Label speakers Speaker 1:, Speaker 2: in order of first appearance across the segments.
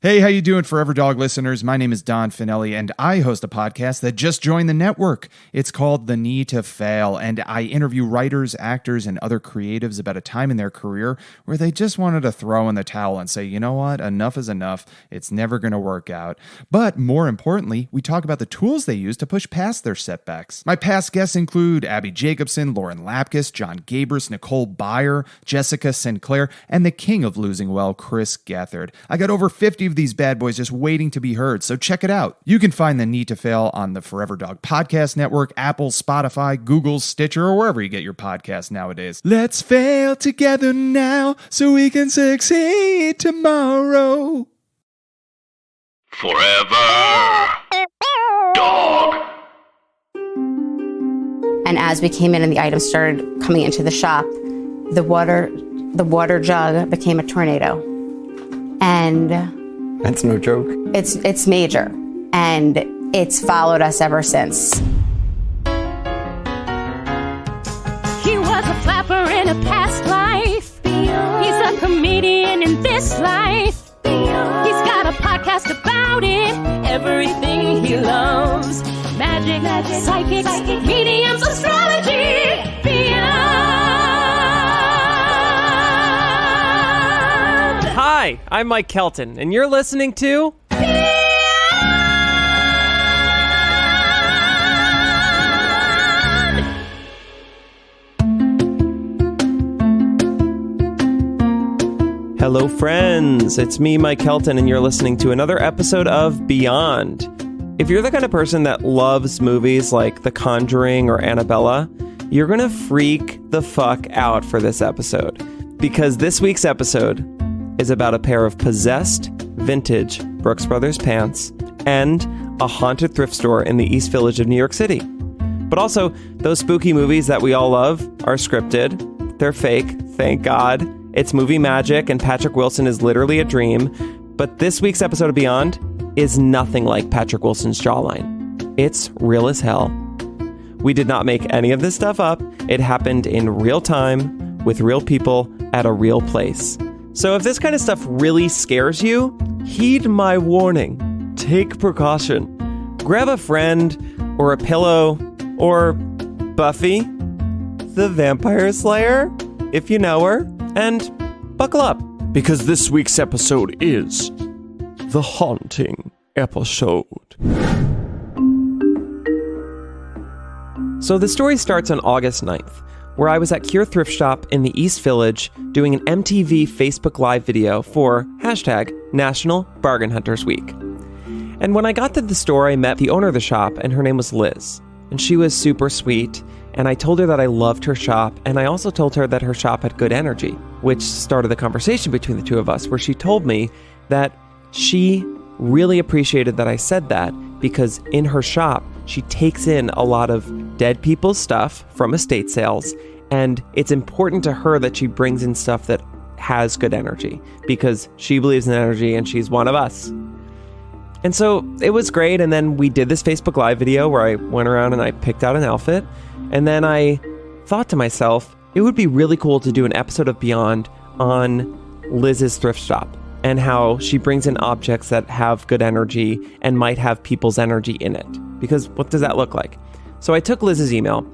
Speaker 1: Hey, how you doing, Forever Dog listeners? My name is Don Finelli, and I host a podcast that just joined the network. It's called The Need to Fail, and I interview writers, actors, and other creatives about a time in their career where they just wanted to throw in the towel and say, you know what, enough is enough. It's never going to work out. But more importantly, we talk about the tools they use to push past their setbacks. My past guests include Abby Jacobson, Lauren Lapkus, John Gabris, Nicole Byer, Jessica Sinclair, and the king of losing well, Chris Gethard. I got over 50 of these bad boys just waiting to be heard, so check it out. You can find The Need to Fail on the Forever Dog Podcast Network, Apple, Spotify, Google, Stitcher, or wherever you get your podcasts nowadays. Let's fail together now so we can succeed tomorrow.
Speaker 2: Forever Dog.
Speaker 3: And as we came in and the items started coming into the shop, the water jug became a tornado. And
Speaker 4: that's no joke.
Speaker 3: It's major, and it's followed us ever since.
Speaker 5: He was a flapper in a past life. He's a comedian in this life. He's got a podcast about it. Everything he loves. Magic, psychics, mediums, astrology. Beyond.
Speaker 6: Hi, I'm Mike Kelton, and you're listening to... Hello, friends. It's me, Mike Kelton, and you're listening to another episode of Beyond. If you're the kind of person that loves movies like The Conjuring or Annabella, you're going to freak the fuck out for this episode. Because this week's episode is about a pair of possessed, vintage Brooks Brothers pants and a haunted thrift store in the East Village of New York City. But also, those spooky movies that we all love are scripted. They're fake, thank God. It's movie magic, and Patrick Wilson is literally a dream. But this week's episode of Beyond is nothing like Patrick Wilson's jawline. It's real as hell. We did not make any of this stuff up. It happened in real time, with real people, at a real place. So if this kind of stuff really scares you, heed my warning. Take precaution. Grab a friend, or a pillow, or Buffy, the Vampire Slayer, if you know her, and buckle up. Because this week's episode is the haunting episode. So the story starts on August 9th, where I was at Cure Thrift Shop in the East Village doing an MTV Facebook Live video for #National Bargain Hunters Week. And when I got to the store, I met the owner of the shop, and her name was Liz. And she was super sweet, and I told her that I loved her shop, and I also told her that her shop had good energy, which started the conversation between the two of us, where she told me that she really appreciated that I said that because in her shop, she takes in a lot of dead people's stuff from estate sales, and it's important to her that she brings in stuff that has good energy because she believes in energy and she's one of us. And so it was great, and then we did this Facebook Live video where I went around and I picked out an outfit, and then I thought to myself, it would be really cool to do an episode of Beyond on Liz's thrift shop and how she brings in objects that have good energy and might have people's energy in it. Because what does that look like? So I took Liz's email,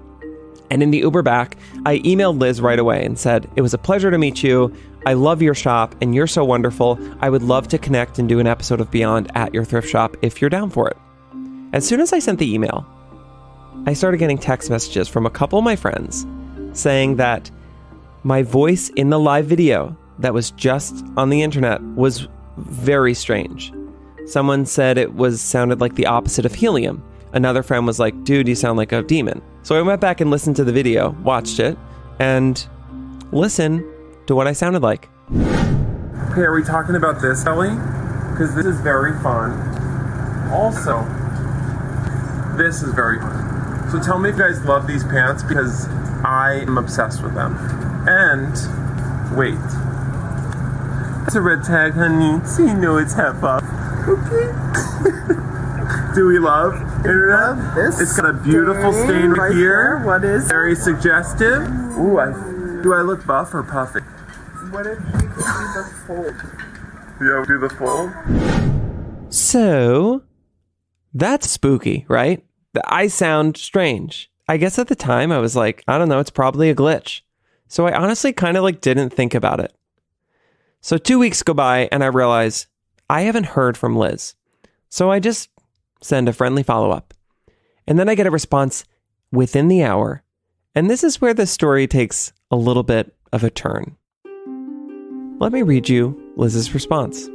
Speaker 6: and in the Uber back, I emailed Liz right away and said, it was a pleasure to meet you. I love your shop, and you're so wonderful. I would love to connect and do an episode of Beyond at your thrift shop if you're down for it. As soon as I sent the email, I started getting text messages from a couple of my friends saying that my voice in the live video that was just on the internet was very strange. Someone said it sounded like the opposite of helium. Another friend was like, dude, you sound like a demon. So I went back and listened to the video, watched it, and listened to what I sounded like.
Speaker 7: Okay, are we talking about this, Ellie? Because this is very fun. Also, this is very fun. So tell me if you guys love these pants because I am obsessed with them. And, wait. It's a red tag, honey, so you know it's half off. Okay. Do we love internet?
Speaker 8: This
Speaker 7: it's got a beautiful stain right here.
Speaker 8: There. What is
Speaker 7: very suggestive. Ooh, do I look buff or puffy?
Speaker 8: What if you could see the fold?
Speaker 7: Yeah, do the full.
Speaker 6: So, that's spooky, right? I sound strange. I guess at the time I was like, I don't know, it's probably a glitch. So I honestly kind of like didn't think about it. So 2 weeks go by and I realize I haven't heard from Liz. So I just send a friendly follow-up. And then I get a response within the hour. And this is where the story takes a little bit of a turn. Let me read you Liz's response.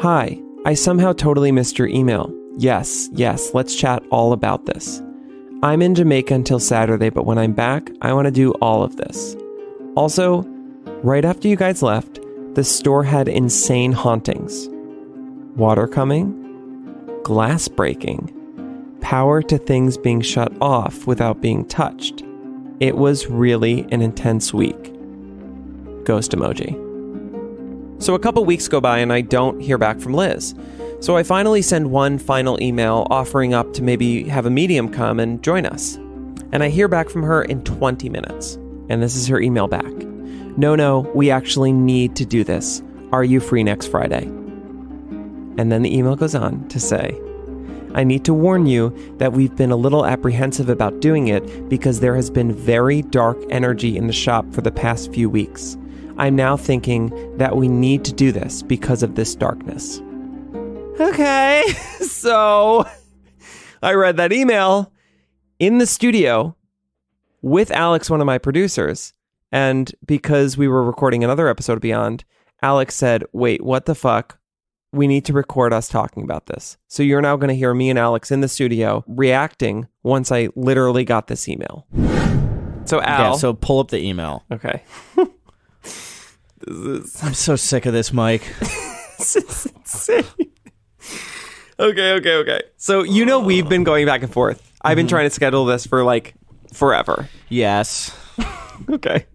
Speaker 6: Hi, I somehow totally missed your email. Yes, let's chat all about this. I'm in Jamaica until Saturday, but when I'm back, I want to do all of this. Also, right after you guys left, the store had insane hauntings. Water coming, glass breaking, power to things being shut off without being touched. It was really an intense week. Ghost emoji. So a couple weeks go by and I don't hear back from Liz. So I finally send one final email offering up to maybe have a medium come and join us. And I hear back from her in 20 minutes. And this is her email back. No, we actually need to do this. Are you free next Friday? And then the email goes on to say, I need to warn you that we've been a little apprehensive about doing it because there has been very dark energy in the shop for the past few weeks. I'm now thinking that we need to do this because of this darkness. Okay, so I read that email in the studio with Alex, one of my producers. And because we were recording another episode of Beyond, Alex said, wait, what the fuck? We need to record us talking about this. So you're now going to hear me and Alex in the studio reacting once I literally got this email. So Al.
Speaker 4: Yeah, so pull up the email.
Speaker 6: Okay.
Speaker 4: I'm so sick of this, Mike.
Speaker 6: This is insane. Okay. So we've been going back and forth. I've been trying to schedule this for like forever.
Speaker 4: Yes.
Speaker 6: Okay.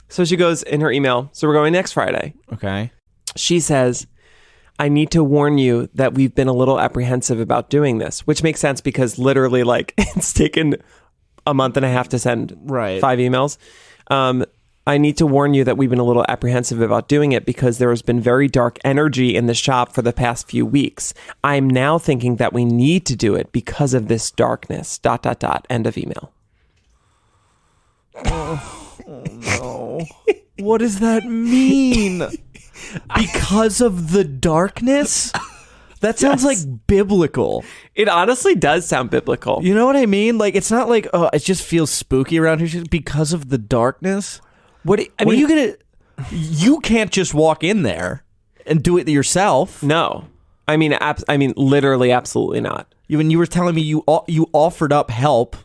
Speaker 6: So she goes in her email. So we're going next Friday.
Speaker 4: Okay.
Speaker 6: She says, I need to warn you that we've been a little apprehensive about doing this, which makes sense because literally like it's taken a month and a half to send 5 emails. I need to warn you that we've been a little apprehensive about doing it because there has been very dark energy in the shop for the past few weeks. I'm now thinking that we need to do it because of this darkness. ... End of email.
Speaker 4: Oh no. What does that mean? Because of the darkness? That sounds like biblical.
Speaker 6: It honestly does sound biblical.
Speaker 4: You know what I mean? Like, it's not like, oh, it just feels spooky around here. It's just because of the darkness. You can't just walk in there and do it yourself.
Speaker 6: No. I mean, literally, absolutely not.
Speaker 4: When you were telling me you offered up help.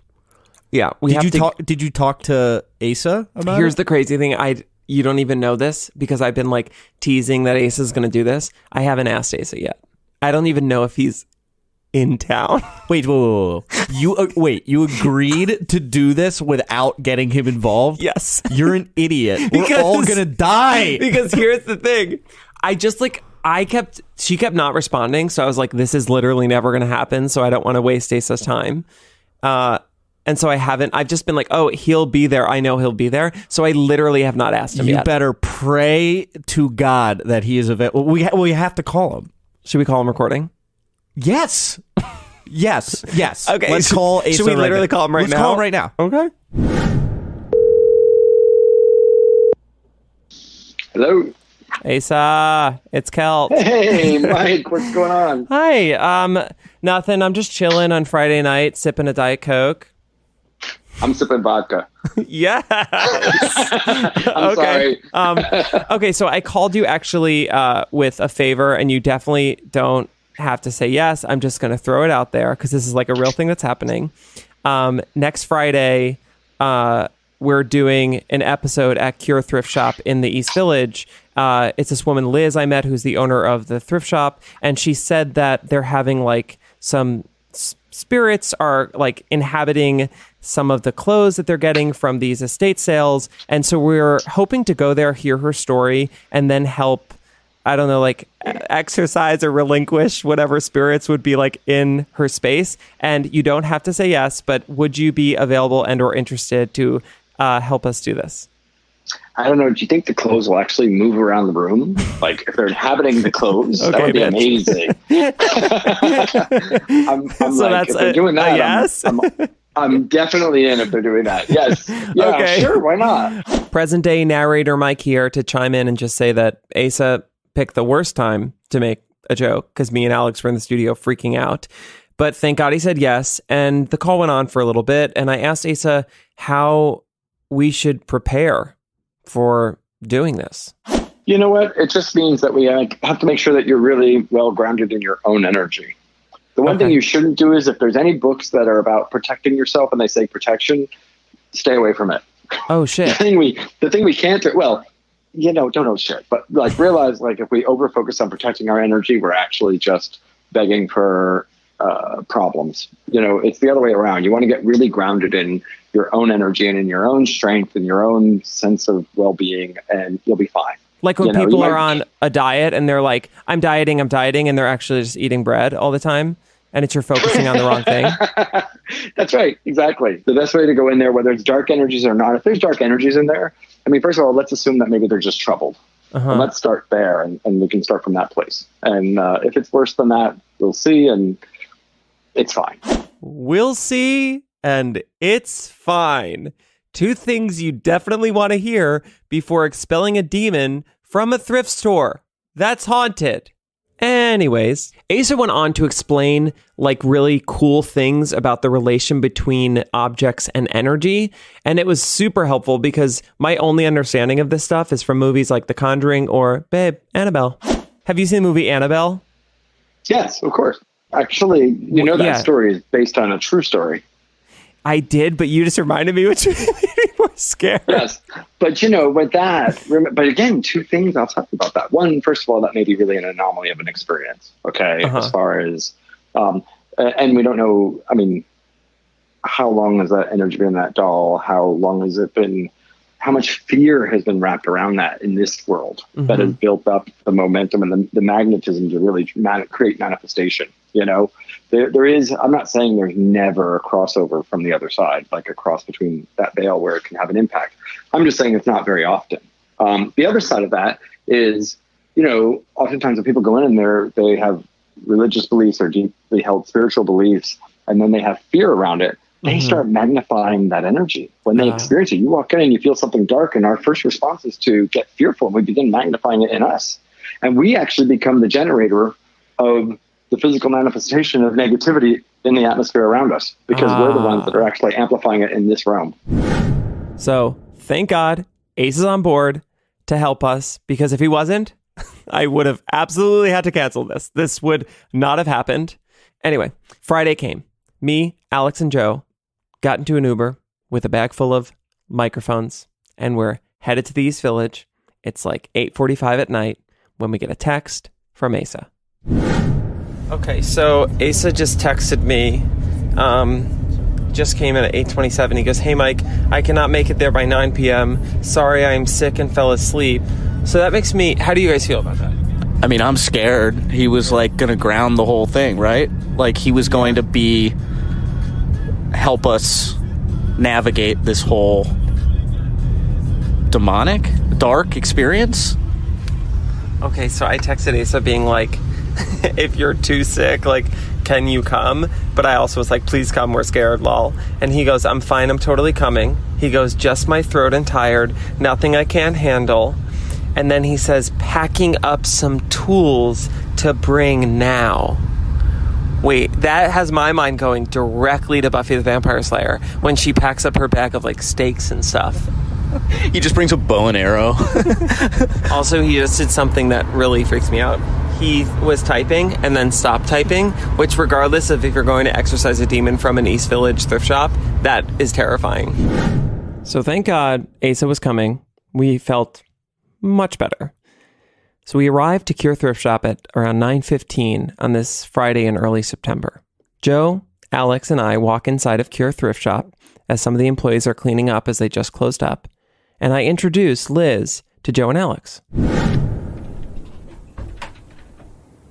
Speaker 6: Yeah.
Speaker 4: Did you talk to Asa about
Speaker 6: Here's
Speaker 4: it?
Speaker 6: the crazy thing. You don't even know this because I've been like teasing that Asa is going to do this. I haven't asked Asa yet. I don't even know if he's in town.
Speaker 4: Wait. You agreed to do this without getting him involved?
Speaker 6: Yes.
Speaker 4: You're an idiot. We're all going to die.
Speaker 6: Because here's the thing. She kept not responding. So I was like, this is literally never going to happen. So I don't want to waste Asa's time. And so I've just been like, oh, he'll be there. I know he'll be there. So I literally have not asked him yet.
Speaker 4: You better pray to God that he is available. We have to call him.
Speaker 6: Should we call him recording?
Speaker 4: Yes. Yes.
Speaker 6: Okay.
Speaker 4: Let's call Asa.
Speaker 6: Should we literally call him right now?
Speaker 4: Let's call him right now.
Speaker 6: Okay.
Speaker 8: Hello.
Speaker 6: Asa, it's Kelt.
Speaker 8: Hey, Mike, what's going on?
Speaker 6: Hi. Nothing. I'm just chilling on Friday night, sipping a Diet Coke.
Speaker 8: I'm sipping vodka.
Speaker 6: Yes.
Speaker 8: I'm sorry.
Speaker 6: Okay, so I called you actually with a favor, and you definitely don't have to say yes. I'm just going to throw it out there because this is like a real thing that's happening. Next Friday, we're doing an episode at Cure Thrift Shop in the East Village. It's this woman, Liz, I met, who's the owner of the thrift shop. And she said that they're having like some spirits are like inhabiting some of the clothes that they're getting from these estate sales. And so we're hoping to go there, hear her story, and then help, I don't know, like exercise or relinquish whatever spirits would be like in her space. And you don't have to say yes, but would you be available and or interested to help us do this?
Speaker 8: I don't know. Do you think the clothes will actually move around the room? Like if they're inhabiting the clothes, that would be amazing. I'm
Speaker 6: So
Speaker 8: like,
Speaker 6: that's
Speaker 8: if they're doing that,
Speaker 6: yes.
Speaker 8: I'm definitely in if they're doing that. Yes. Yeah,
Speaker 6: Okay.
Speaker 8: sure. Why not?
Speaker 6: Present day narrator Mike here to chime in and just say that Asa picked the worst time to make a joke because me and Alex were in the studio freaking out. But thank God he said yes. And the call went on for a little bit. And I asked Asa how we should prepare for doing this.
Speaker 8: You know what? It just means that we have to make sure that you're really well grounded in your own energy. The one thing you shouldn't do is if there's any books that are about protecting yourself and they say protection, stay away from it.
Speaker 6: Oh, shit.
Speaker 8: The thing we can't do, well, don't know shit, but like realize like if we over focus on protecting our energy, we're actually just begging for problems. It's the other way around. You want to get really grounded in your own energy and in your own strength and your own sense of well-being, and you'll be fine.
Speaker 6: Like when people are on a diet and they're like, I'm dieting, and they're actually just eating bread all the time, and you're focusing on the wrong thing.
Speaker 8: That's right. Exactly. The best way to go in there, whether it's dark energies or not, if there's dark energies in there, I mean, first of all, let's assume that maybe they're just troubled. And let's start there, and we can start from that place. And if it's worse than that, we'll see, and it's fine.
Speaker 6: We'll see, and it's fine. 2 things you definitely want to hear before expelling a demon from a thrift store that's haunted. Anyways, Asa went on to explain like really cool things about the relation between objects and energy. And it was super helpful because my only understanding of this stuff is from movies like The Conjuring or, babe, Annabelle. Have you seen the movie Annabelle?
Speaker 8: Yes, of course. Actually, that story is based on a true story.
Speaker 6: I did, but you just reminded me, which made me more scared.
Speaker 8: Yes. But, with that, but again, 2 things I'll talk about that. One, first of all, that may be really an anomaly of an experience. Okay. As far as, and we don't know, I mean, how long has that energy been in that doll? How long has it been? How much fear has been wrapped around that in this world that has built up the momentum and the magnetism to really create manifestation? There is, I'm not saying there's never a crossover from the other side, like a cross between that veil where it can have an impact. I'm just saying it's not very often. The other side of that is, oftentimes when people go in and they have religious beliefs or deeply held spiritual beliefs, and then they have fear around it, they start magnifying that energy. When they experience it, you walk in and you feel something dark, and our first response is to get fearful, and we begin magnifying it in us. And we actually become the generator of the physical manifestation of negativity in the atmosphere around us, because we're the ones that are actually amplifying it in this realm.
Speaker 6: So thank God Ace is on board to help us, because if he wasn't, I would have absolutely had to cancel this. This would not have happened. Anyway, Friday came. Me, Alex, and Joe got into an Uber with a bag full of microphones, and we're headed to the East Village. It's like 8:45 at night when we get a text from Asa. Okay, so Asa just texted me, just came in at 8:27. He goes, hey, Mike, I cannot make it there by 9 p.m. Sorry, I'm sick and fell asleep. So that makes me, how do you guys feel about that?
Speaker 4: I mean, I'm scared. He was like going to ground the whole thing, right? Like he was going to help us navigate this whole demonic, dark experience.
Speaker 6: Okay, so I texted Asa being like, if you're too sick, like, can you come? But I also was like, please come, we're scared, lol. And he goes, I'm fine, I'm totally coming. He goes, just my throat and tired, nothing I can't handle. And then he says, packing up some tools to bring now. Wait, that has my mind going directly to Buffy the Vampire Slayer when she packs up her bag of like steaks and stuff.
Speaker 4: He just brings a bow and arrow.
Speaker 6: Also, he just did something that really freaks me out. He was typing and then stopped typing, which regardless of if you're going to exorcise a demon from an East Village thrift shop, that is terrifying. So thank God Asa was coming. We felt much better. So we arrived to Cure Thrift Shop at around 9:15 on this Friday in early September. Joe, Alex, and I walk inside of Cure Thrift Shop as some of the employees are cleaning up as they just closed up. And I introduce Liz to Joe and Alex.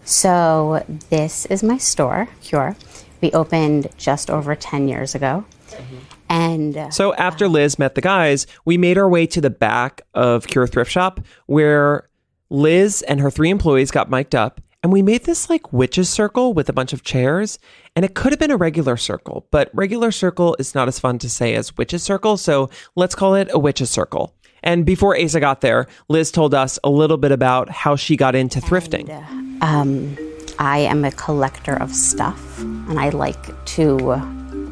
Speaker 3: So this is my store, Cure. We opened just over 10 years ago. And
Speaker 6: So after Liz met the guys, we made our way to the back of Cure Thrift Shop where Liz and her 3 employees got mic'd up, and we made this like witch's circle with a bunch of chairs, and it could have been a regular circle, but regular circle is not as fun to say as witch's circle, so let's call it a witch's circle. And before Asa got there, Liz told us a little bit about how she got into thrifting.
Speaker 3: I am a collector of stuff, and I like to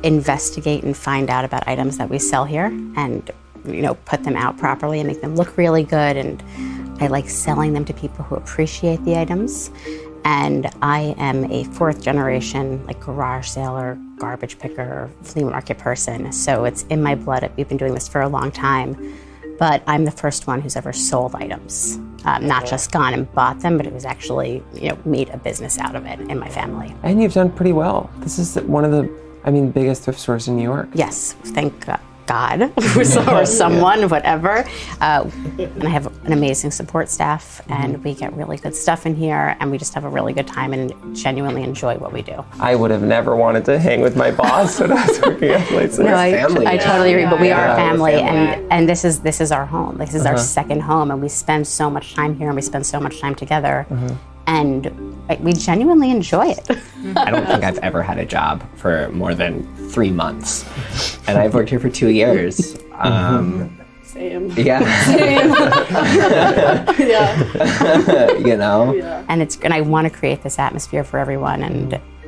Speaker 3: investigate and find out about items that we sell here and, put them out properly and make them look really good. And I like selling them to people who appreciate the items. And I am a 4th generation, like garage sailor, garbage picker, flea market person. So it's in my blood. We've been doing this for a long time. But I'm the first one who's ever sold items. Not just gone and bought them, but it was actually, made a business out of it in my family.
Speaker 6: And you've done pretty well. This is one of the, biggest thrift stores in New York.
Speaker 3: Yes, thank God, or someone, whatever. And I have an amazing support staff, and we get really good stuff in here, and we just have a really good time and genuinely enjoy what we do.
Speaker 6: I would have never wanted to hang with my boss when I was working at places.
Speaker 3: No, I totally agree, but we are a family, and this is our home. This is our second home, and we spend so much time here, and we spend so much time together. And we genuinely enjoy it.
Speaker 9: I don't think I've ever had a job for more than 3 months. And I've worked here for 2 years.
Speaker 10: Same.
Speaker 9: Yeah.
Speaker 10: Same.
Speaker 9: Yeah.
Speaker 3: And I want to create this atmosphere for everyone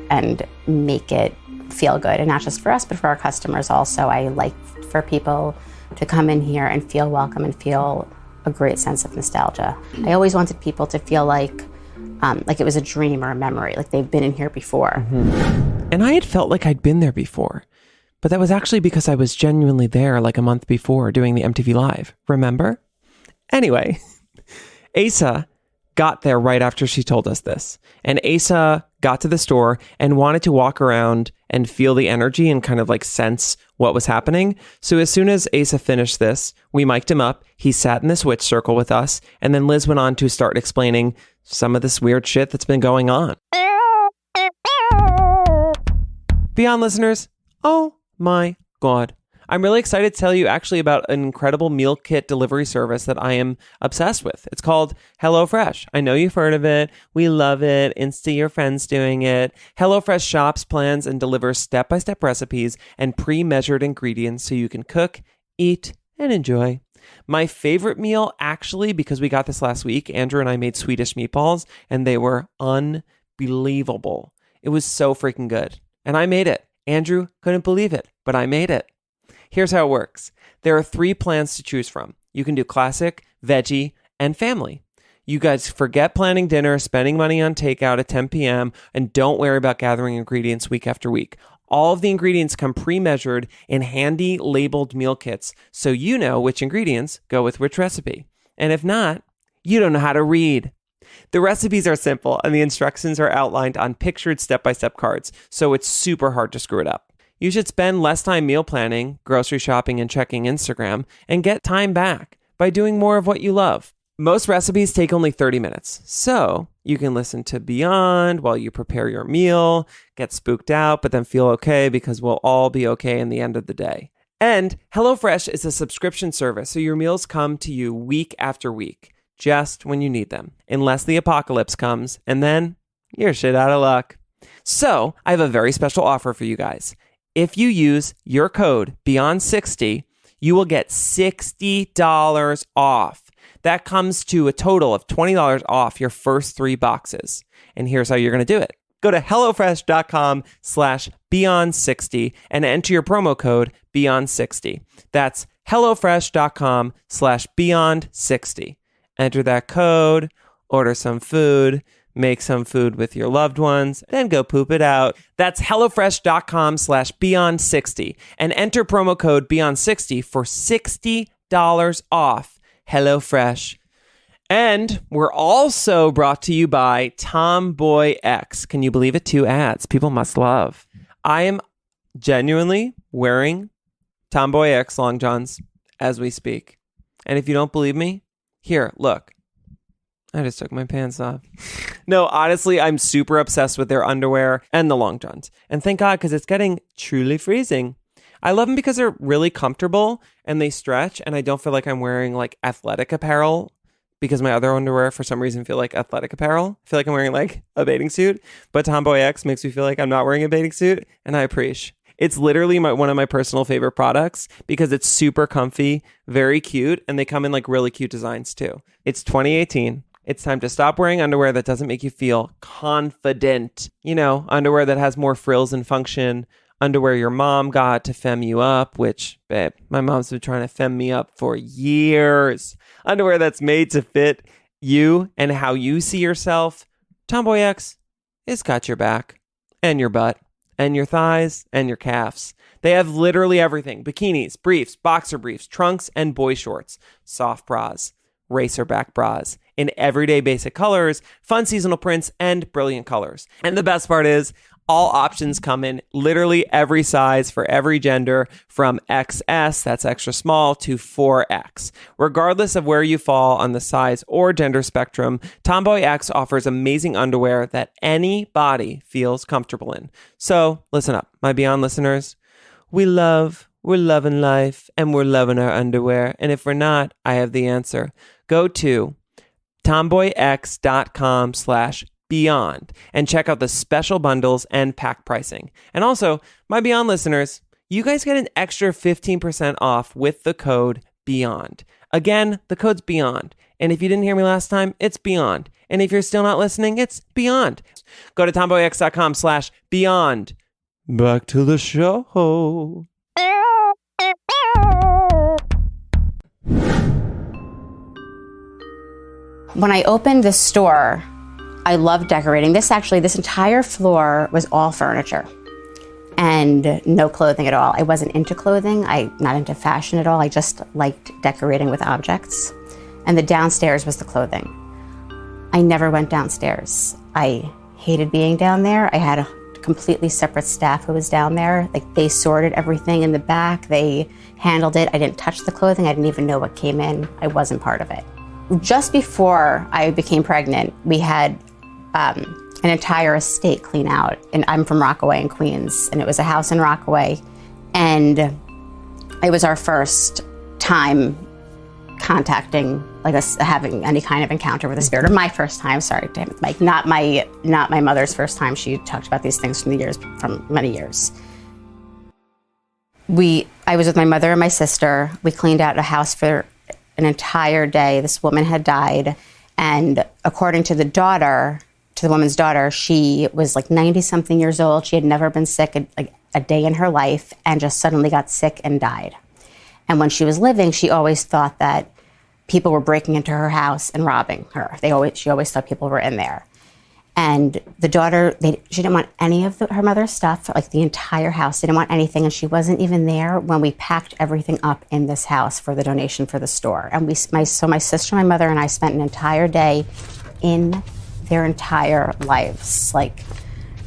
Speaker 3: and make it feel good. And not just for us, but for our customers also. I like for people to come in here and feel welcome and feel a great sense of nostalgia. I always wanted people to feel like it was a dream or a memory, like they've been in here before.
Speaker 6: And I had felt like I'd been there before, but that was actually because I was genuinely there like a month before doing the MTV Live, remember? Anyway, Asa got there right after she told us this. And Asa got to the store and wanted to walk around and feel the energy and kind of like sense what was happening. So as soon as Asa finished this, we mic'd him up. He sat in this witch circle with us. And then Liz went on to start explaining some of this weird shit that's been going on. Beyond listeners, oh my God. I'm really excited to tell you actually about an incredible meal kit delivery service that I am obsessed with. It's called HelloFresh. I know you've heard of it. We love it. Insta your friends doing it. HelloFresh shops, plans, and delivers step-by-step recipes and pre-measured ingredients so you can cook, eat, and enjoy. My favorite meal, actually, because we got this last week, Andrew and I made Swedish meatballs, and they were unbelievable. It was so freaking good. And I made it. Andrew couldn't believe it, but I made it. Here's how it works. There are 3 plans to choose from. You can do classic, veggie, and family. You guys forget planning dinner, spending money on takeout at 10 p.m., and don't worry about gathering ingredients week after week. All of the ingredients come pre-measured in handy labeled meal kits, so you know which ingredients go with which recipe. And if not, you don't know how to read. The recipes are simple, and the instructions are outlined on pictured step-by-step cards, so it's super hard to screw it up. You should spend less time meal planning, grocery shopping, and checking Instagram, and get time back by doing more of what you love. Most recipes take only 30 minutes, so you can listen to Beyond while you prepare your meal, get spooked out, but then feel okay because we'll all be okay in the end of the day. And HelloFresh is a subscription service, so your meals come to you week after week, just when you need them, unless the apocalypse comes, and then you're shit out of luck. So I have a very special offer for you guys. If you use your code BEYOND60, you will get $60 off. That comes to a total of $20 off your first 3 boxes. And here's how you're going to do it. Go to HelloFresh.com/Beyond60 and enter your promo code Beyond60. That's HelloFresh.com/Beyond60. Enter that code, order some food, make some food with your loved ones, then go poop it out. That's HelloFresh.com/Beyond60 and enter promo code Beyond60 for $60 off. HelloFresh. And we're also brought to you by Tomboy X. Can you believe it? 2 ads people must love. I am genuinely wearing Tomboy X long johns as we speak. And if you don't believe me, here, look. I just took my pants off. No, honestly, I'm super obsessed with their underwear and the long johns. And thank God, because it's getting truly freezing. I love them because they're really comfortable and they stretch, and I don't feel like I'm wearing like athletic apparel because my other underwear for some reason feel like athletic apparel. I feel like I'm wearing like a bathing suit, but Tomboy X makes me feel like I'm not wearing a bathing suit, and I appreciate. It's literally one of my personal favorite products because it's super comfy, very cute, and they come in like really cute designs too. It's 2018. It's time to stop wearing underwear that doesn't make you feel confident. You know, underwear that has more frills and function. Underwear your mom got to femme you up, which, babe, my mom's been trying to femme me up for years. Underwear that's made to fit you and how you see yourself. Tomboy X has got your back and your butt and your thighs and your calves. They have literally everything. Bikinis, briefs, boxer briefs, trunks, and boy shorts. Soft bras, racerback bras in everyday basic colors, fun seasonal prints, and brilliant colors. And the best part is, all options come in literally every size for every gender, from XS, that's extra small, to 4X. Regardless of where you fall on the size or gender spectrum, Tomboy X offers amazing underwear that any body feels comfortable in. So listen up, my Beyond listeners. We're loving life, and we're loving our underwear. And if we're not, I have the answer. Go to tomboyx.com/beyond and check out the special bundles and pack pricing. And also, my Beyond listeners, you guys get an extra 15% off with the code BEYOND. Again, the code's BEYOND. And if you didn't hear me last time, it's BEYOND. And if you're still not listening, it's BEYOND. Go to tomboyx.com/beyond. Back to the show.
Speaker 3: When I opened this store, I loved decorating. This entire floor was all furniture and no clothing at all. I wasn't into clothing. Not into fashion at all. I just liked decorating with objects. And the downstairs was the clothing. I never went downstairs. I hated being down there. I had a completely separate staff who was down there. Like, they sorted everything in the back. They handled it. I didn't touch the clothing. I didn't even know what came in. I wasn't part of it. Just before I became pregnant, we had an entire estate clean out. And I'm from Rockaway in Queens, and it was a house in Rockaway. And it was our first time contacting, like, having any kind of encounter with the spirit. Or my first time, sorry, damn it, Mike. Not my mother's first time. She talked about these things from many years. I was with my mother and my sister. We cleaned out a house for an entire day. This woman had died, and according to the woman's daughter, she was like 90-something years old. She had never been sick a day in her life, and just suddenly got sick and died. And when she was living, she always thought that people were breaking into her house and robbing her. She always thought people were in there. And the daughter, she didn't want any of her mother's stuff, like the entire house. They didn't want anything, and she wasn't even there when we packed everything up in this house for the donation for the store. And my sister, my mother, and I spent an entire day in their entire lives. Like,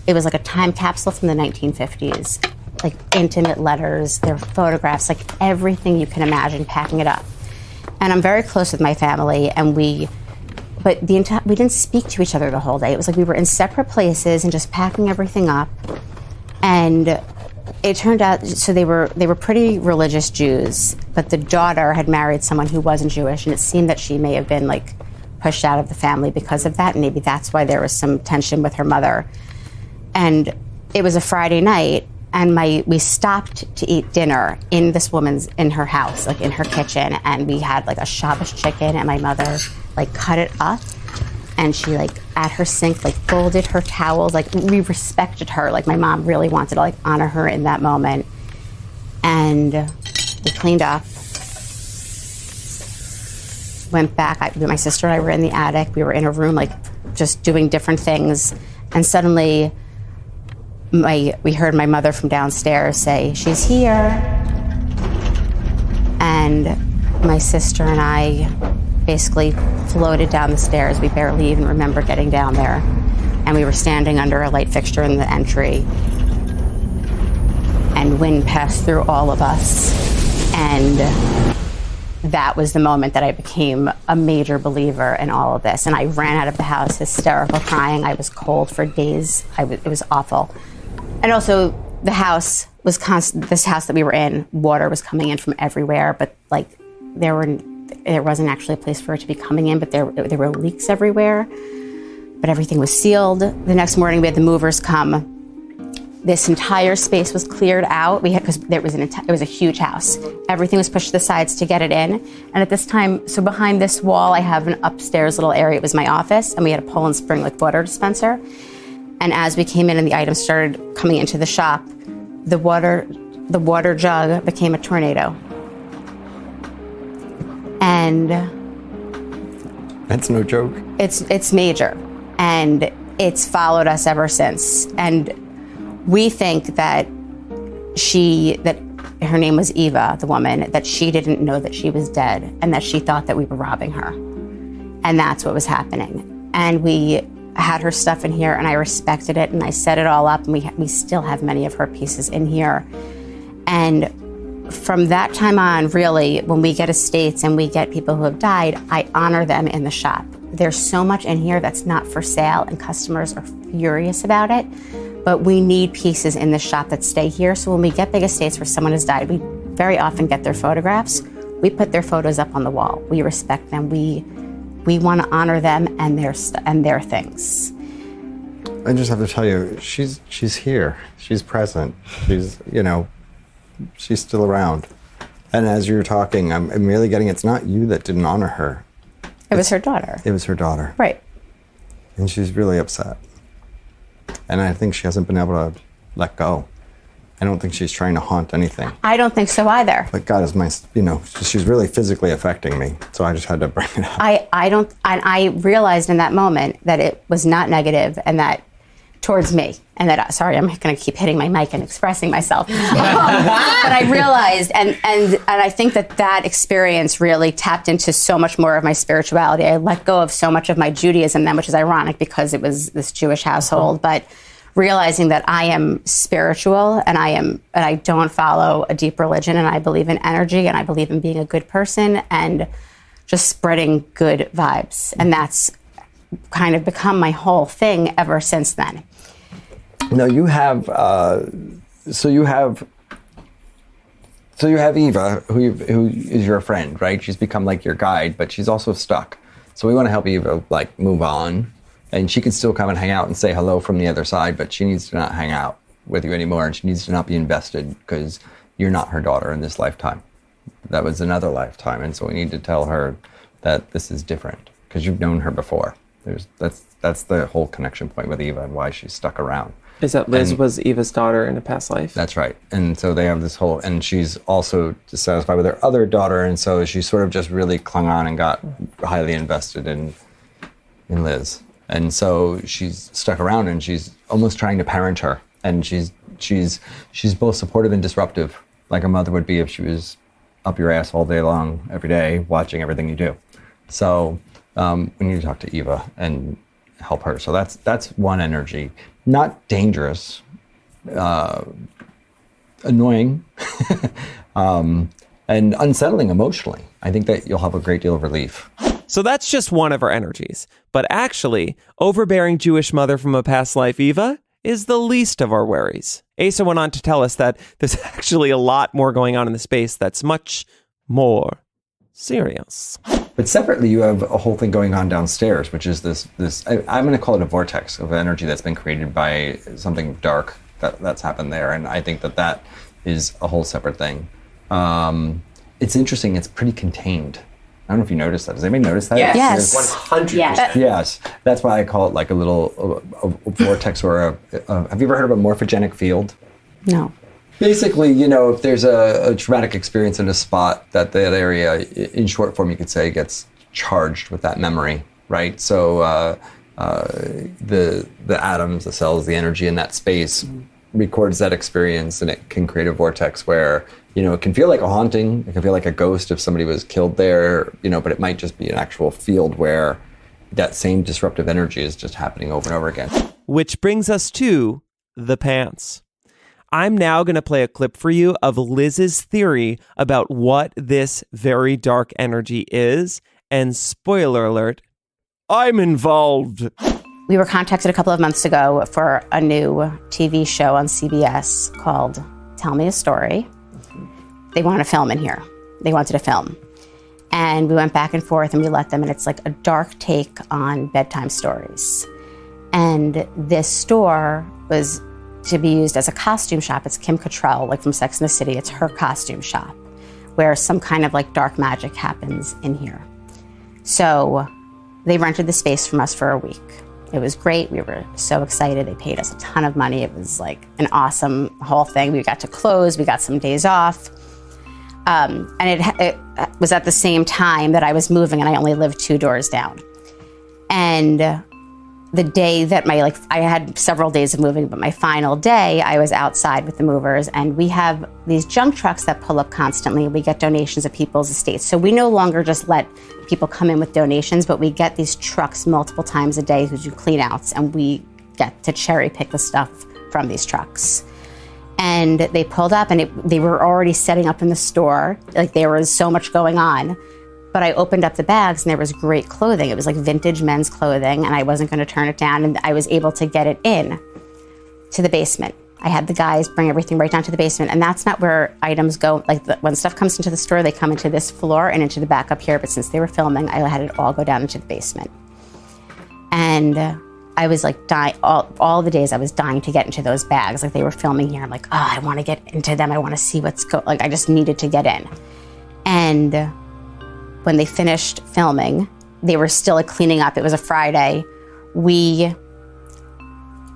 Speaker 3: it was like a time capsule from the 1950s. Like, intimate letters, their photographs, like everything you can imagine, packing it up. And I'm very close with my family, and we didn't speak to each other the whole day. It was like we were in separate places and just packing everything up. And it turned out, so they were pretty religious Jews, but the daughter had married someone who wasn't Jewish, and it seemed that she may have been like pushed out of the family because of that. And maybe that's why there was some tension with her mother. And it was a Friday night, and we stopped to eat dinner in her house, like in her kitchen, and we had like a Shabbos chicken, and my mother like cut it up, and she like at her sink like folded her towels. Like, we respected her. Like, my mom really wanted to like honor her in that moment. And we cleaned up, went back. My sister and I were in the attic. We were in a room like just doing different things, and suddenly we heard my mother from downstairs say, "She's here." And my sister and I basically floated down the stairs. We barely even remember getting down there. And we were standing under a light fixture in the entry. And wind passed through all of us. And that was the moment that I became a major believer in all of this. And I ran out of the house, hysterical, crying. I was cold for days. It was awful. And also, the house was constant. This house that we were in, water was coming in from everywhere, but like there wasn't actually a place for it to be coming in, but there were leaks everywhere. But everything was sealed. The next morning, we had the movers come. This entire space was cleared out. Because it was a huge house. Everything was pushed to the sides to get it in. And at this time, so behind this wall, I have an upstairs little area. It was my office, and we had a Poland Spring like water dispenser. And as we came in and the items started coming into the shop, the water jug became a tornado. And
Speaker 11: that's no joke.
Speaker 3: It's major, and it's followed us ever since. And we think that her name was Eva, the woman, that she didn't know that she was dead, and that she thought that we were robbing her. And that's what was happening. And we had her stuff in here, and I respected it, and I set it all up, and we still have many of her pieces in here. And from that time on, really, when we get estates and we get people who have died, I honor them in the shop. There's so much in here that's not for sale, and customers are furious about it. But we need pieces in the shop that stay here. So when we get big estates where someone has died, we very often get their photographs. We put their photos up on the wall. We respect them. We want to honor them and their things.
Speaker 11: I just have to tell you, she's here. She's present. She's still around. And as you're talking, I'm really getting it's not you that didn't honor her.
Speaker 3: It was her daughter.
Speaker 11: It was her daughter.
Speaker 3: Right.
Speaker 11: And she's really upset. And I think she hasn't been able to let go. I don't think she's trying to haunt anything.
Speaker 3: I don't think so either.
Speaker 11: But God is she's really physically affecting me. So I just had to bring it up.
Speaker 3: I realized in that moment that it was not negative, and that towards me, and that, sorry, I'm going to keep hitting my mic and expressing myself. But I realized, and I think that experience really tapped into so much more of my spirituality. I let go of so much of my Judaism then, which is ironic because it was this Jewish household, but realizing that I am spiritual, and I don't follow a deep religion, and I believe in energy, and I believe in being a good person and just spreading good vibes. And that's kind of become my whole thing ever since then.
Speaker 11: Now you have, so you have Eva, who is your friend, right? She's become like your guide, but she's also stuck. So we want to help Eva like move on, and she can still come and hang out and say hello from the other side, but she needs to not hang out with you anymore, and she needs to not be invested because you're not her daughter in this lifetime. That was another lifetime, and so we need to tell her that this is different because you've known her before. That's the whole connection point with Eva and why she's stuck around.
Speaker 6: Is that Liz was Eva's daughter in a past life?
Speaker 11: That's right. And so they have this whole, and she's also dissatisfied with her other daughter, and so she sort of just really clung on and got highly invested in Liz. And so she's stuck around, and she's almost trying to parent her. And she's both supportive and disruptive, like a mother would be if she was up your ass all day long, every day, watching everything you do. So we need to talk to Eva and help her. So that's one energy. Not dangerous, annoying, and unsettling emotionally. I think that you'll have a great deal of relief.
Speaker 6: So that's just one of our energies. But actually, overbearing Jewish mother from a past life, Eva, is the least of our worries. Asa went on to tell us that there's actually a lot more going on in the space that's much more serious.
Speaker 11: But separately, you have a whole thing going on downstairs, which is this I'm going to call it a vortex of energy that's been created by something dark that's happened there. And I think that is a whole separate thing. It's interesting. It's pretty contained. I don't know if you noticed that. Does anybody notice that?
Speaker 3: Yes.
Speaker 9: 100%.
Speaker 11: Yes. That's why I call it like a little a vortex or have you ever heard of a morphogenic field?
Speaker 3: No.
Speaker 11: Basically, if there's a traumatic experience in a spot, that area, in short form, you could say, gets charged with that memory, right? So the atoms, the cells, the energy in that space records that experience, and it can create a vortex where, it can feel like a haunting, it can feel like a ghost if somebody was killed there, but it might just be an actual field where that same disruptive energy is just happening over and over again.
Speaker 6: Which brings us to the pants. I'm now going to play a clip for you of Liz's theory about what this very dark energy is. And spoiler alert, I'm involved.
Speaker 3: We were contacted a couple of months ago for a new TV show on CBS called tell me a story. They want to film in here. They wanted to film. And we went back and forth and we let them, and it's like a dark take on bedtime stories. And this store was to be used as a costume shop. It's Kim Cattrall, like from Sex and the City. It's her costume shop where some kind of like dark magic happens in here. So they rented the space from us for a week. It was great. We were so excited. They paid us a ton of money. It was like an awesome whole thing. We got to close. We got some days off. And it was at the same time that I was moving, and I only lived 2 doors down. And the day that I had several days of moving, but my final day, I was outside with the movers, and we have these junk trucks that pull up constantly. We get donations of people's estates. So we no longer just let people come in with donations, but we get these trucks multiple times a day who do clean outs, and we get to cherry pick the stuff from these trucks. And they pulled up, and they were already setting up in the store. Like, there was so much going on. But I opened up the bags, and there was great clothing. It was like vintage men's clothing, and I wasn't going to turn it down. And I was able to get it in to the basement. I had the guys bring everything right down to the basement. And that's not where items go. Like, when stuff comes into the store, they come into this floor and into the back up here. But since they were filming, I had it all go down into the basement. And I was like dying, all the days I was dying to get into those bags. Like, they were filming here. I'm like, oh, I want to get into them. I want to see what's going, like, I just needed to get in. And when they finished filming, they were still like cleaning up. It was a Friday. We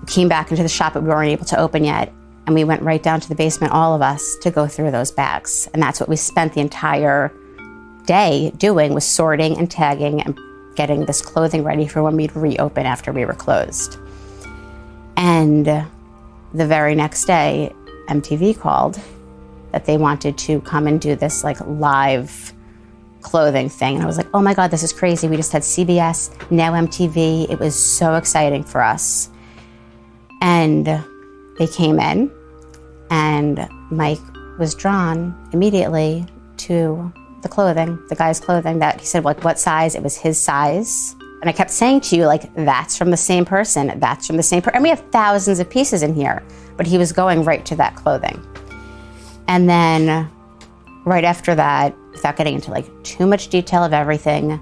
Speaker 3: came back into the shop, but we weren't able to open yet. And we went right down to the basement, all of us, to go through those bags. And that's what we spent the entire day doing, was sorting and tagging and getting this clothing ready for when we'd reopen after we were closed. And the very next day, MTV called that they wanted to come and do this like live clothing thing. And I was like, oh my God, this is crazy. We just had CBS, now MTV. It was so exciting for us. And they came in, and Mike was drawn immediately to the clothing, the guy's clothing, that he said, like, what size? It was his size. And I kept saying to you, like, that's from the same person. That's from the same person. And we have thousands of pieces in here, but he was going right to that clothing. And then right after that, without getting into like too much detail of everything,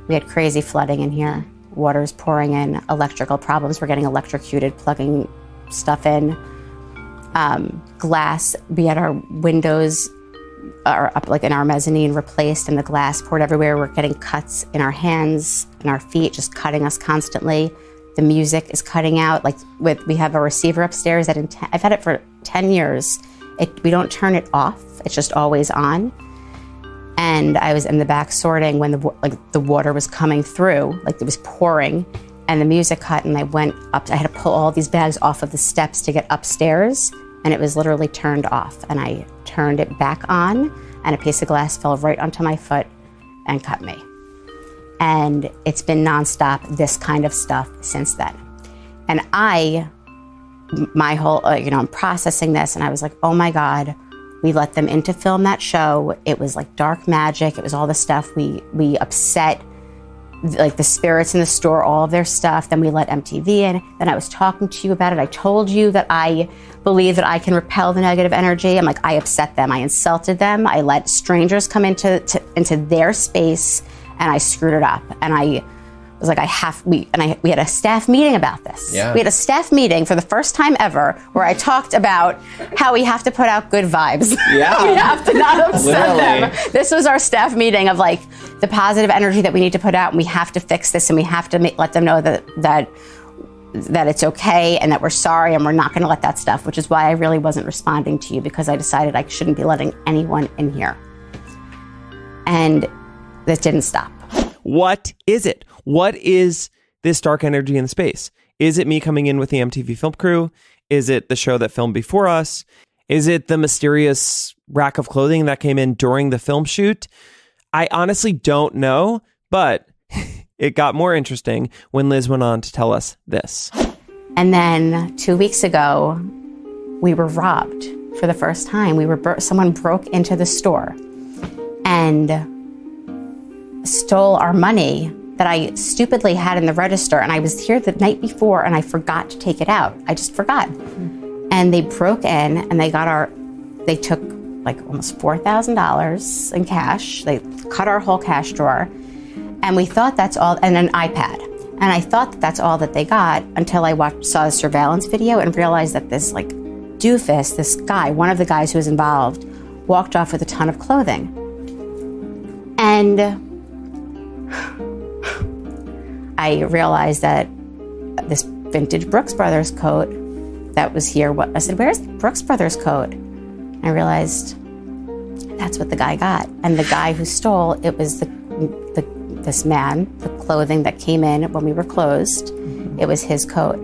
Speaker 3: we had crazy flooding in here. Water's pouring in, electrical problems. We're getting electrocuted, plugging stuff in. Glass, we had our windows are up like in our mezzanine replaced, and the glass poured everywhere. We're getting cuts in our hands and our feet, just cutting us constantly. The music is cutting out. Like, we have a receiver upstairs that I've had it for 10 years. We don't turn it off. It's just always on. And I was in the back sorting when the water was coming through, like it was pouring, and the music cut, and I went up. I had to pull all these bags off of the steps to get upstairs, and it was literally turned off. And I turned it back on, and a piece of glass fell right onto my foot and cut me. And it's been nonstop, this kind of stuff since then. And my whole, I'm processing this, and I was like, oh my God, we let them in to film that show. It was like dark magic. It was all the stuff. We upset like the spirits in the store, all of their stuff. Then we let MTV in. Then I was talking to you about it. I told you that I believe that I can repel the negative energy. I'm like, I upset them. I insulted them. I let strangers come into their space, and I screwed it up. And I was like, we had a staff meeting about this.
Speaker 9: Yeah.
Speaker 3: We had a staff meeting for the first time ever where I talked about how we have to put out good vibes. Yeah. We have to not upset them. This was our staff meeting of like the positive energy that we need to put out, and we have to fix this, and we have to let them know that it's okay, and that we're sorry, and we're not going to let that stuff, which is why I really wasn't responding to you, because I decided I shouldn't be letting anyone in here. And that didn't stop.
Speaker 6: What is it? What is this dark energy in the space? Is it me coming in with the MTV film crew? Is it the show that filmed before us? Is it the mysterious rack of clothing that came in during the film shoot? I honestly don't know, but it got more interesting when Liz went on to tell us this.
Speaker 3: And then 2 weeks ago, we were robbed for the first time. Someone broke into the store and stole our money that I stupidly had in the register. And I was here the night before, and I forgot to take it out. I just forgot. And And they broke in and they took like almost $4,000 in cash. They cut our whole cash drawer. And we thought that's all, and an iPad. And I thought that that's all that they got until I saw the surveillance video and realized that this like doofus, this guy, one of the guys who was involved, walked off with a ton of clothing. And I realized that this vintage Brooks Brothers coat that was here, I said, where's the Brooks Brothers coat? And I realized that's what the guy got. And the guy who stole, it was this man, the clothing that came in when we were closed, it was his coat.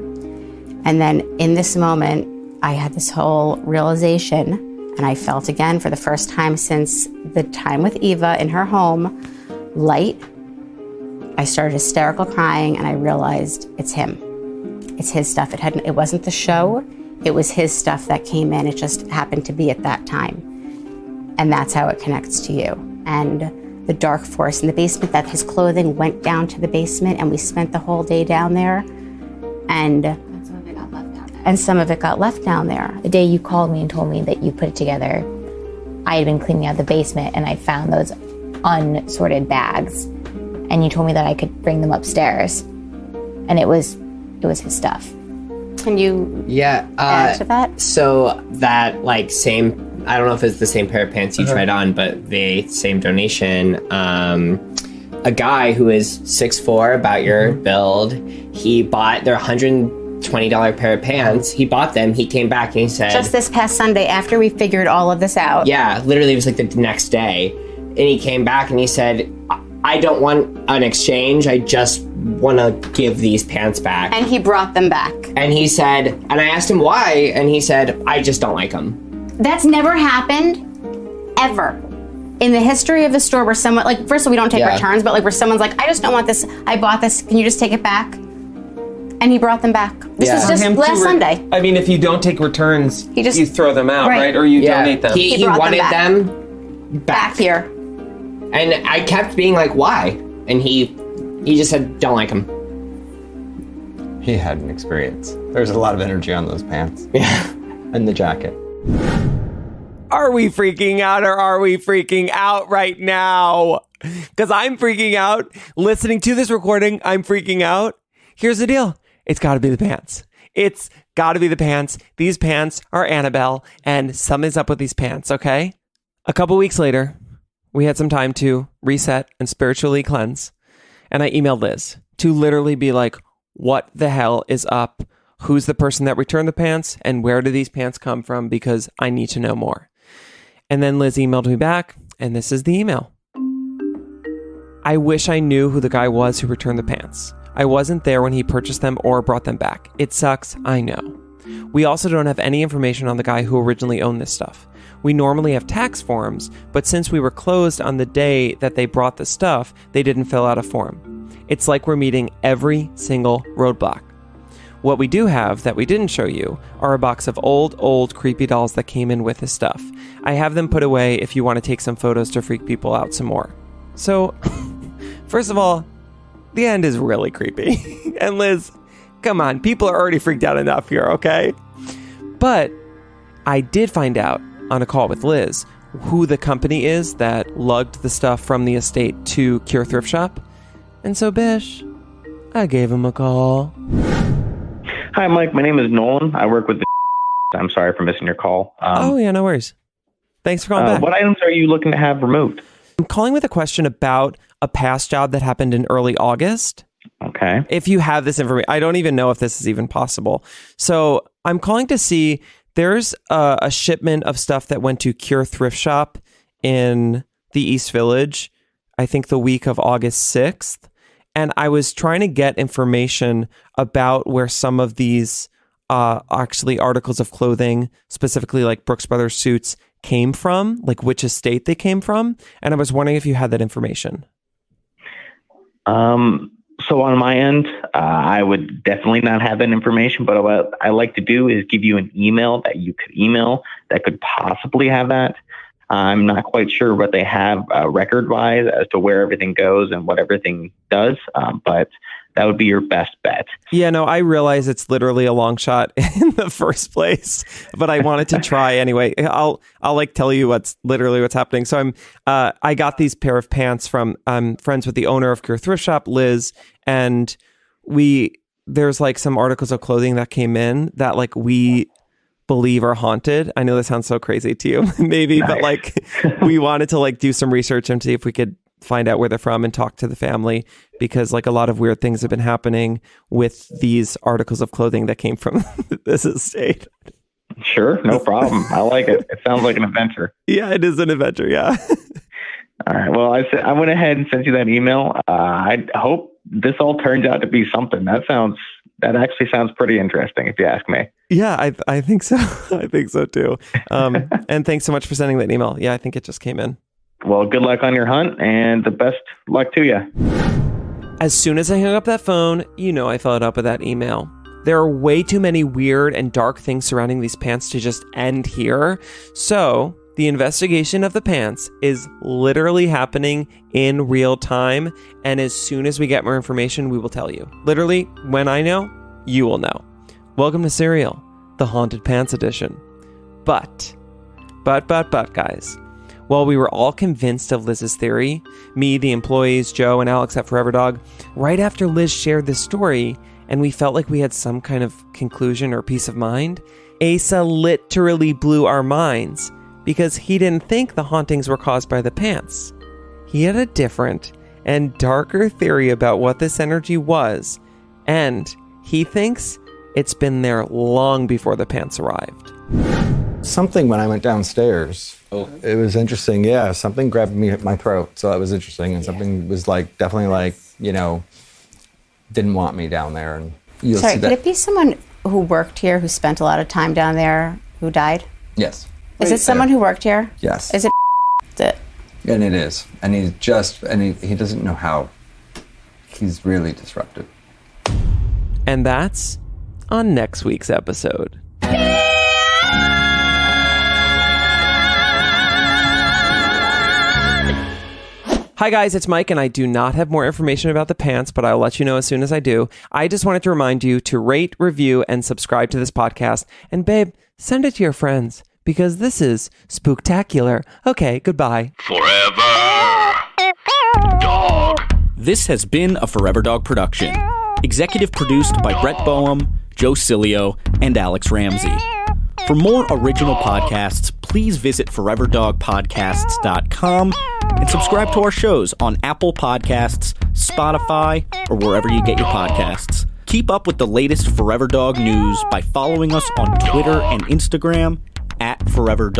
Speaker 3: And then in this moment, I had this whole realization, and I felt again for the first time since the time with Eva in her home, light. I started hysterical crying, and I realized it's him. It's his stuff. It wasn't the show. It was his stuff that came in. It just happened to be at that time. And that's how it connects to you. And the dark force in the basement, that his clothing went down to the basement, and we spent the whole day down there. And some of it got left down there. And some of it got left down there.
Speaker 12: The day you called me and told me that you put it together, I had been cleaning out the basement and I found those unsorted bags. And you told me that I could bring them upstairs. And it was his stuff.
Speaker 3: Can you add to that?
Speaker 9: So that same, I don't know if it's the same pair of pants you tried on, but the same donation, a guy who is 6'4", about your build, he bought their $120 pair of pants. He bought them. He came back and he said,
Speaker 3: just this past Sunday after we figured all of this out.
Speaker 9: Yeah, literally it was like the next day. And he came back and he said, I don't want an exchange. I just want to give these pants back.
Speaker 3: And he brought them back.
Speaker 9: And he said, and I asked him why, and he said, I just don't like them.
Speaker 3: That's never happened, ever. In the history of the store where someone, first of all, we don't take returns, but where someone's like, I just don't want this. I bought this. Can you just take it back? And he brought them back. This was just last Sunday.
Speaker 6: I mean, if you don't take returns, you throw them out, right? Or you donate them.
Speaker 9: He wanted them back
Speaker 3: here.
Speaker 9: And I kept being like, why? And he just said, don't like them.
Speaker 11: He had an experience. There's a lot of energy on those pants. Yeah. And the jacket.
Speaker 6: Are we freaking out, or are we freaking out right now? Because I'm freaking out. Listening to this recording, I'm freaking out. Here's the deal. It's got to be the pants. It's got to be the pants. These pants are Annabelle, and something's up with these pants, okay? A couple weeks later, we had some time to reset and spiritually cleanse. And I emailed Liz to literally be like, what the hell is up? Who's the person that returned the pants? And where do these pants come from? Because I need to know more. And then Liz emailed me back, and this is the email. I wish I knew who the guy was who returned the pants. I wasn't there when he purchased them or brought them back. It sucks, I know. We also don't have any information on the guy who originally owned this stuff. We normally have tax forms, but since we were closed on the day that they brought the stuff, they didn't fill out a form. It's like we're meeting every single roadblock. What we do have that we didn't show you are a box of old creepy dolls that came in with his stuff. I have them put away if you want to take some photos to freak people out some more. So, first of all, the end is really creepy. And Liz, come on, people are already freaked out enough here, okay? But I did find out on a call with Liz who the company is that lugged the stuff from the estate to Cure Thrift Shop. And so, Bish, I gave him a call.
Speaker 13: Hi, Mike. My name is Nolan. I work with the I'm sorry for missing your call.
Speaker 6: Oh, yeah, no worries. Thanks for calling back.
Speaker 13: What items are you looking to have removed?
Speaker 6: I'm calling with a question about a past job that happened in early August.
Speaker 13: Okay.
Speaker 6: If you have this information, I don't even know if this is even possible. So I'm calling to see, there's a shipment of stuff that went to Cure Thrift Shop in the East Village, I think the week of August 6th. And I was trying to get information about where some of these actually articles of clothing, specifically like Brooks Brothers suits, came from, like which estate they came from. And I was wondering if you had that information.
Speaker 13: So on my end, I would definitely not have that information, but what I like to do is give you an email that you could email that could possibly have that. I'm not quite sure what they have record-wise as to where everything goes and what everything does, but that would be your best bet.
Speaker 6: Yeah, no, I realize it's literally a long shot in the first place, but I wanted to try anyway. I'll like tell you what's happening. So I got these pair of pants from friends with the owner of Cure Thrift Shop, Liz, and there's like some articles of clothing that came in that like we believe are haunted. I know that sounds so crazy to you, maybe, but like we wanted to like do some research and see if we could find out where they're from and talk to the family, because like a lot of weird things have been happening with these articles of clothing that came from this estate.
Speaker 13: Sure, no problem. I like it. It sounds like an adventure.
Speaker 6: Yeah, it is an adventure. Yeah.
Speaker 13: All right. Well, I went ahead and sent you that email. I hope this all turns out to be something. That actually sounds pretty interesting, if you ask me.
Speaker 6: Yeah, I think so. I think so too. And thanks so much for sending that email. Yeah, I think it just came in.
Speaker 13: Well, good luck on your hunt and the best luck to you.
Speaker 6: As soon as I hung up that phone, I followed up with that email. There are way too many weird and dark things surrounding these pants to just end here. So the investigation of the pants is literally happening in real time. And as soon as we get more information, we will tell you. Literally, when I know, you will know. Welcome to Serial, the Haunted Pants Edition. But, guys. While we were all convinced of Liz's theory, me, the employees, Joe, and Alex at Forever Dog, right after Liz shared this story, and we felt like we had some kind of conclusion or peace of mind, Asa literally blew our minds because he didn't think the hauntings were caused by the pants. He had a different and darker theory about what this energy was, and he thinks it's been there long before the pants arrived.
Speaker 11: Something when I went downstairs. Oh. It was interesting. Yeah, something grabbed me at my throat. So that was interesting. And something was like, definitely like, didn't want me down there. And
Speaker 3: Sorry, could it be someone who worked here, who spent a lot of time down there, who died?
Speaker 11: Yes.
Speaker 3: Is it someone who worked here?
Speaker 11: Yes.
Speaker 3: Is it?
Speaker 11: And it is. And he doesn't know how. He's really disrupted.
Speaker 6: And that's on next week's episode. Hi guys, it's Mike, and I do not have more information about the pants, but I'll let you know as soon as I do. I just wanted to remind you to rate, review, and subscribe to this podcast. And babe, send it to your friends, because this is spooktacular. Okay, goodbye.
Speaker 2: Forever Dog.
Speaker 14: This has been a Forever Dog production. Executive produced by Brett Boehm, Joe Cilio, and Alex Ramsey. For more original podcasts, please visit foreverdogpodcasts.com and subscribe to our shows on Apple Podcasts, Spotify, or wherever you get your podcasts. Keep up with the latest Forever Dog news by following us on Twitter and Instagram @ForeverDog.